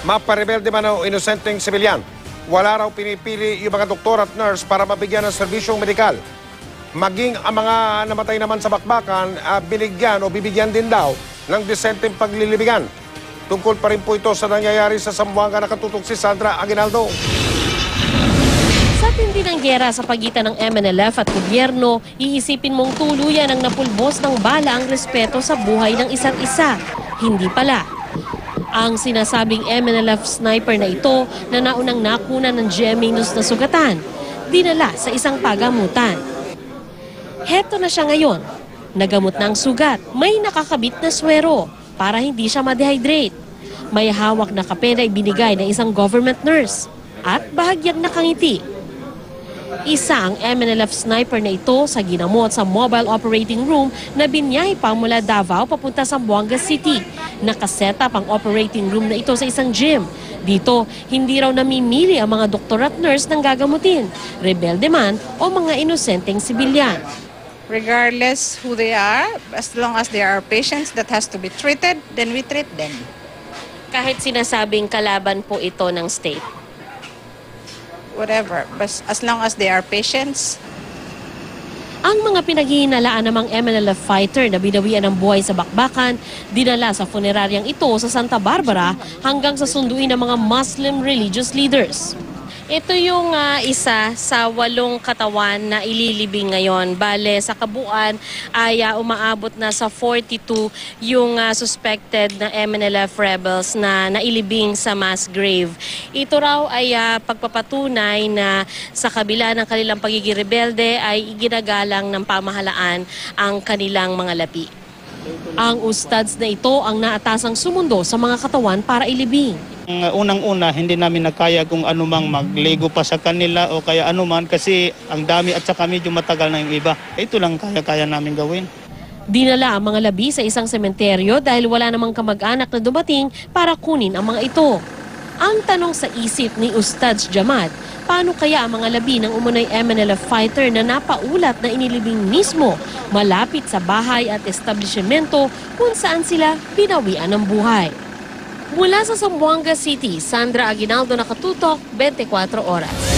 Maparebelde man o inosenteng sibilyan. Wala raw pinipili yung mga doktor at nurse para mabigyan ng serbisyong medikal. Maging ang mga namatay naman sa bakbakan, binigyan o bibigyan din daw ng disenteng paglilibigan. Tungkol pa rin po ito sa nangyayari sa Zamboanga, nakatutok si Sandra Aguinaldo. Sa tindi ng giyera sa pagitan ng MNLF at gobyerno, iisipin mong tuluyan ang napulbos ng bala ang respeto sa buhay ng isa't isa. Hindi pala. Ang sinasabing MNLF sniper na ito na naunang nakuna ng GMA News na sugatan, dinala sa isang pagamutan. Heto na siya ngayon. Nagamot ng sugat, may nakakabit na swero para hindi siya ma-dehydrate. May hawak na kape na ibinigay ng isang government nurse at bahagyang nakangiti. Isa ang MNLF sniper na ito sa ginamot sa mobile operating room na binyay pa mula Davao papunta sa Zamboanga City. Nakasetup ang operating room na ito sa isang gym. Dito, hindi raw namimili ang mga doktor at nurse ng gagamutin, rebelde man o mga inosenteng sibilyan. Regardless who they are, as long as they are patients that has to be treated, then we treat them. Kahit sinasabing kalaban po ito ng state. Whatever, but as long as they are patients. Ang mga pinaghihinalaan namang MNLF fighter na binawian ng buhay sa bakbakan, dinala sa funeraryang ito sa Santa Barbara hanggang sa sunduin ng mga Muslim religious leaders. Ito yung isa sa 8 katawan na ililibing ngayon. Bale, sa kabuuan ay umaabot na sa 42 yung suspected na MNLF rebels na nailibing sa mass grave. Ito raw ay pagpapatunay na sa kabila ng kanilang pagiging rebelde ay iginagalang ng pamahalaan ang kanilang mga lapi. Ang ustads na ito ang naatasang sumundo sa mga katawan para ilibing. Unang-una, hindi namin nakaya kung anumang magligo pa sa kanila o kaya anuman kasi ang dami at saka medyo matagal na yung iba. Ito lang kaya namin gawin. Dinala ang mga labi sa isang sementeryo dahil wala namang kamag-anak na dumating para kunin ang mga ito. Ang tanong sa isip ni Ustads Jamad, paano kaya ang mga labi ng umunay MNLF fighter na napaulat na inilibing mismo malapit sa bahay at establishmento kung saan sila binawian ng buhay? Mula sa Zamboanga City, Sandra Aguinaldo, nakatutok, 24 Oras.